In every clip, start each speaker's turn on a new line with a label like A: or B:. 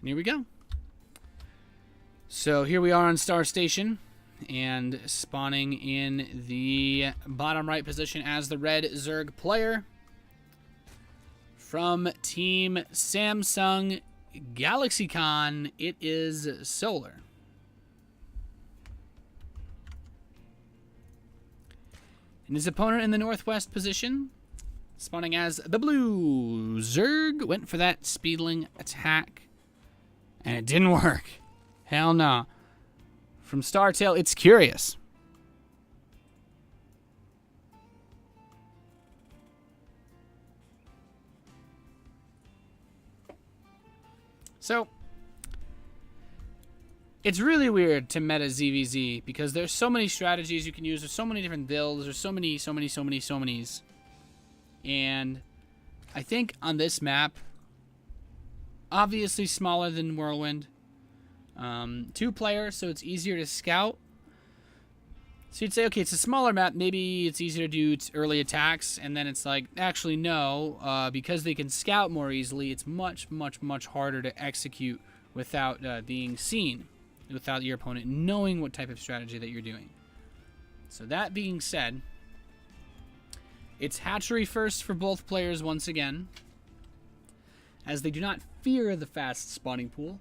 A: Here we go. So here we are on Star Station, and spawning in the bottom right position as the red Zerg player from Team Samsung GalaxyCon, it is Solar. And his opponent in the northwest position, spawning as the blue Zerg, went for that speedling attack, and it didn't work. Hell no. From Startail, it's Curious. So, it's really weird to meta ZVZ because there's so many strategies you can use. There's so many different builds. There's so many. And I think on this map, obviously smaller than Whirlwind, 2 players, so it's easier to scout. So you'd say, okay, it's a smaller map. Maybe it's easier to do early attacks. And then it's like, actually, no. Because they can scout more easily, it's much harder to execute without being seen, without your opponent knowing what type of strategy that you're doing. So that being said, it's hatchery first for both players once again, as they do not fear the fast spawning pool.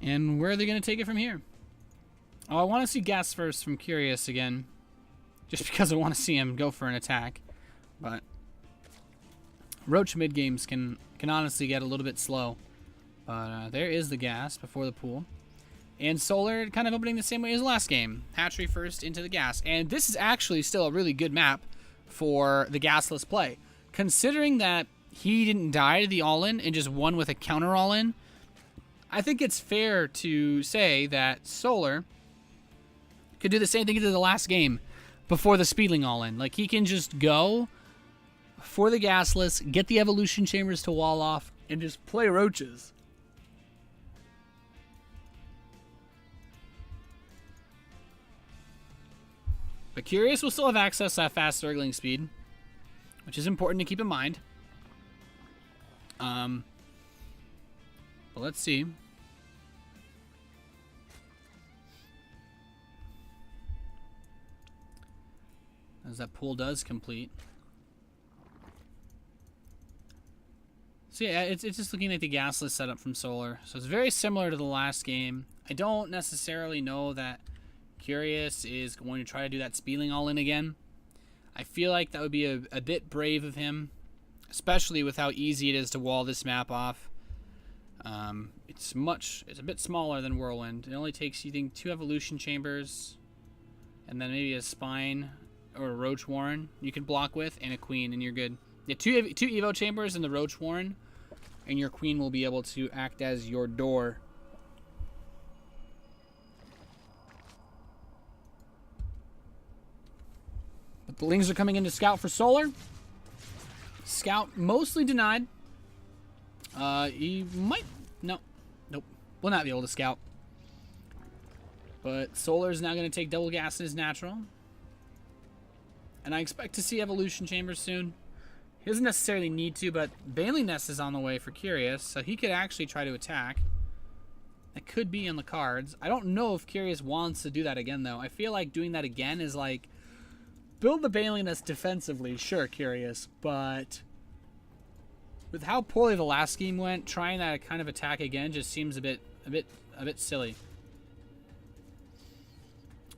A: And where are they going to take it from here? Oh, I want to see Gas first from Curious again, just because I want to see him go for an attack. But Roach mid games can honestly get a little bit slow. But there is the Gas before the pool. And Solar kind of opening the same way as last game. Hatchery first into the Gas. And this is actually still a really good map for the gasless play. Considering that he didn't die to the all-in and just won with a counter all-in, I think it's fair to say that Solar could do the same thing he did the last game before the Speedling all-in. Like, he can just go for the gasless, get the evolution chambers to wall off, and just play roaches. But Curious will still have access to that fast Zergling speed, which is important to keep in mind. But let's see. As that pool does complete. So yeah, it's just looking like the gasless setup from Solar. So it's very similar to the last game. I don't necessarily know that Curious is going to try to do that Speedling all in again. I feel like that would be a bit brave of him, especially with how easy it is to wall this map off. It's a bit smaller than Whirlwind. It only takes, you think, 2 evolution chambers, and then maybe a spine or a Roach Warren you can block with, and a queen, and you're good. Yeah, two Evo chambers and the Roach Warren, and your queen will be able to act as your door. But the Lings are coming in to scout for Solar. Scout mostly denied. He might... Nope. Will not be able to scout. But Solar is now going to take double gas in his natural. And I expect to see evolution chambers soon. He doesn't necessarily need to, but Baneling Nest is on the way for Curious, so he could actually try to attack. That could be on the cards. I don't know if Curious wants to do that again, though. I feel like doing that again is like, build the Baneling Nest defensively, sure, Curious, but with how poorly the last game went, trying that kind of attack again just seems a bit silly.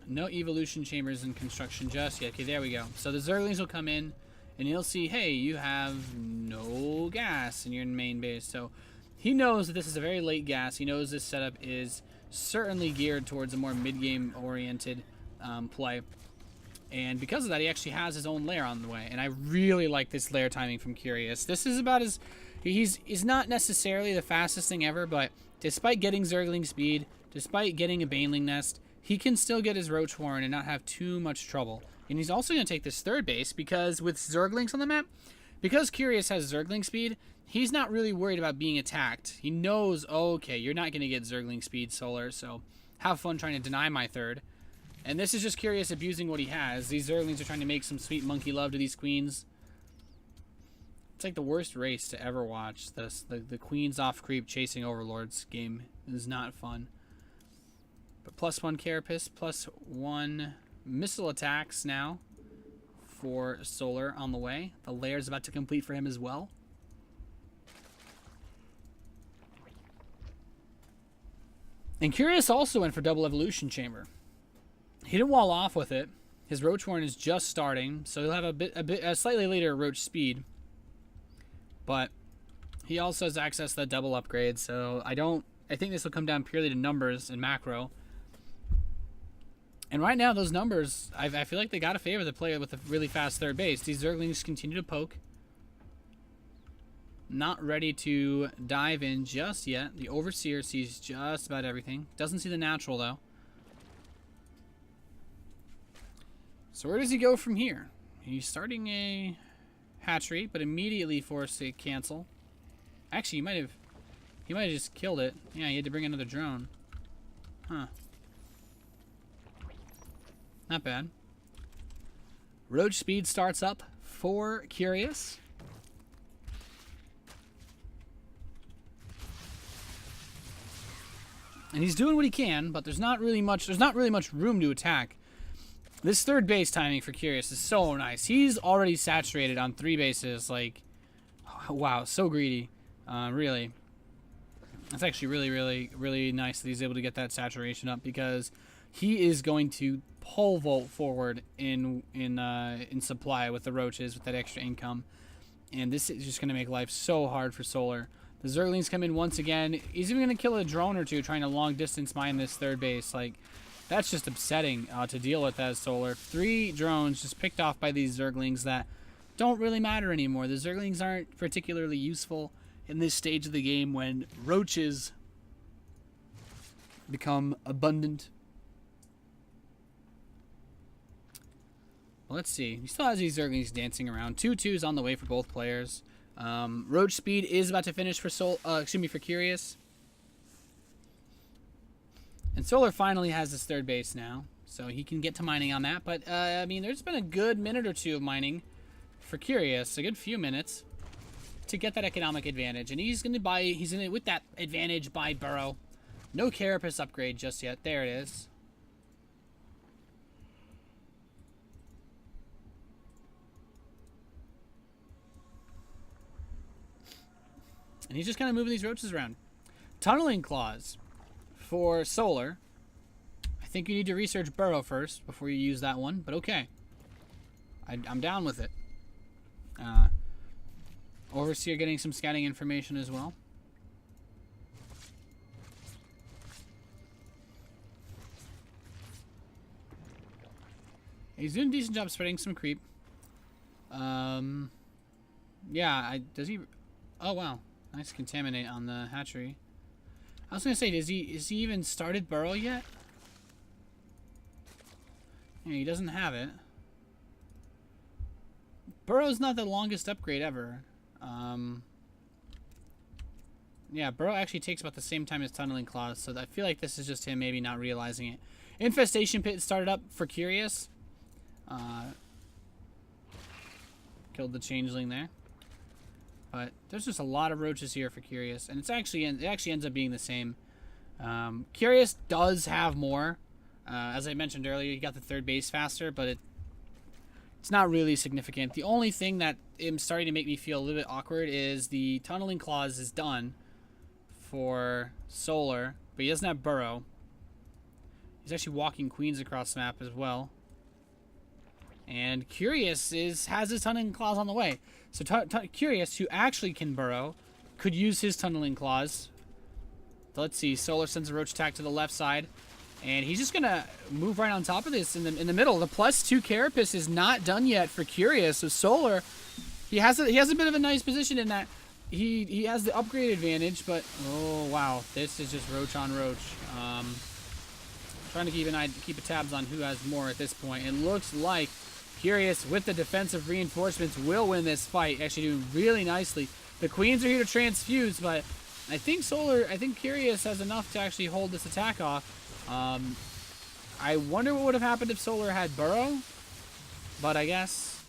A: No evolution chambers in construction just yet. Okay, there we go. So the Zerglings will come in, and you'll see, hey, you have no gas in your main base. So he knows that this is a very late gas. He knows this setup is certainly geared towards a more mid-game oriented play. And because of that, he actually has his own lair on the way. And I really like this lair timing from Curious. This is about as... He's not necessarily the fastest thing ever, but despite getting Zergling speed, despite getting a Baneling Nest, he can still get his Roach Warren and not have too much trouble. And he's also going to take this third base because with Zerglings on the map, because Curious has Zergling speed, he's not really worried about being attacked. He knows, oh, okay, you're not going to get Zergling speed, Solar, so have fun trying to deny my third. And this is just Curious abusing what he has. These Zerglings are trying to make some sweet monkey love to these queens. It's like the worst race to ever watch. The Queen's off creep chasing Overlords game is not fun. But +1 Carapace, +1 missile attacks now for Solar on the way. The lair is about to complete for him as well. And Curious also went for double evolution chamber. He didn't wall off with it. His Roach Warren is just starting, so he'll have a slightly later Roach speed. But he also has access to that double upgrade, so I think this will come down purely to numbers and macro. And right now, those numbers, I feel like they got to favor the player with a really fast third base. These Zerglings continue to poke. Not ready to dive in just yet. The Overseer sees just about everything. Doesn't see the natural, though. So where does he go from here? He's starting a hatchery, but immediately forced to cancel. Actually, he might have just killed it. Yeah, he had to bring another drone. Huh. Not bad. Roach speed starts up for Curious. And he's doing what he can, but there's not really much room to attack. This third base timing for Curious is so nice. He's already saturated on 3 bases. Like, wow, so greedy. Really. That's actually really, really, really nice that he's able to get that saturation up, because he is going to pole vault forward in supply with the Roaches with that extra income. And this is just going to make life so hard for Solar. The Zerglings come in once again. He's even going to kill a drone or two trying to long distance mine this third base. Like, that's just upsetting to deal with as Solar. 3 drones just picked off by these Zerglings that don't really matter anymore. The Zerglings aren't particularly useful in this stage of the game when Roaches become abundant. Well, let's see. He still has these Zerglings dancing around. 2-2s on the way for both players. Roach speed is about to finish for for Curious. And Solar finally has his third base now, so he can get to mining on that. But, I mean, there's been a good minute or two of mining for Curious, a good few minutes, to get that economic advantage. And he's going to with that advantage, buy Burrow. No Carapace upgrade just yet. There it is. And he's just kind of moving these Roaches around. Tunneling Claws for Solar. I think you need to research Burrow first before you use that one, but okay. I'm down with it. Overseer getting some scouting information as well. He's doing a decent job spreading some creep. Yeah, does he... Oh, wow. Nice contaminate on the hatchery. I was gonna say, is he even started Burrow yet? Yeah, he doesn't have it. Burrow's not the longest upgrade ever. Yeah, Burrow actually takes about the same time as Tunneling Claws, so I feel like this is just him maybe not realizing it. Infestation Pit started up for Curious. Killed the Changeling there. But there's just a lot of Roaches here for Curious, and it actually ends up being the same. Curious does have more. As I mentioned earlier, he got the third base faster, but it's not really significant. The only thing that is starting to make me feel a little bit awkward is the Tunneling Claws is done for Solar, but he doesn't have Burrow. He's actually walking Queens across the map as well. And Curious has his Tunneling Claws on the way. So Curious, who actually can burrow, could use his Tunneling Claws. So let's see. Solar sends a Roach attack to the left side. And he's just going to move right on top of this in the middle. The +2 Carapace is not done yet for Curious. So Solar, he has a bit of a nice position in that he has the upgrade advantage. But, oh, wow. This is just Roach on Roach. Trying to keep tabs on who has more at this point. It looks like Curious, with the defensive reinforcements, will win this fight. Actually doing really nicely. The Queens are here to transfuse, but I think Curious has enough to actually hold this attack off. I wonder what would have happened if Solar had Burrow, but I guess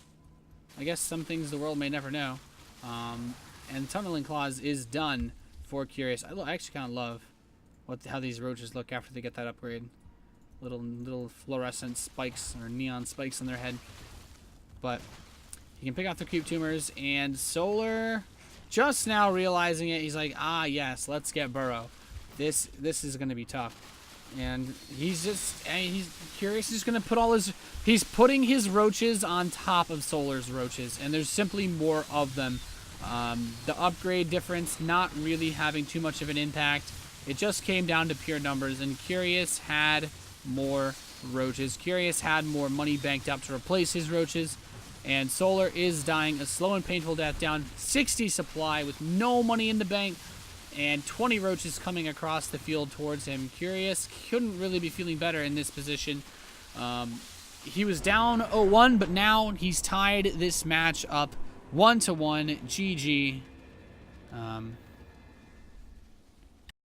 A: some things the world may never know. And Tunneling Claws is done for Curious. I actually kind of love how these roaches look after they get that upgrade. Little fluorescent spikes or neon spikes on their head. But you can pick out the creep tumors, and Solar just now realizing it, he's like, ah yes, let's get Burrow. This is gonna be tough. And he's Curious is gonna put he's putting his roaches on top of Solar's roaches, and there's simply more of them. The upgrade difference not really having too much of an impact. It just came down to pure numbers, and Curious had more roaches. Curious had more money banked up to replace his roaches, and Solar is dying a slow and painful death, down 60 supply with no money in the bank, and 20 roaches coming across the field towards him. Curious couldn't really be feeling better in this position. He was down 0-1, but now he's tied this match up 1-1. GG.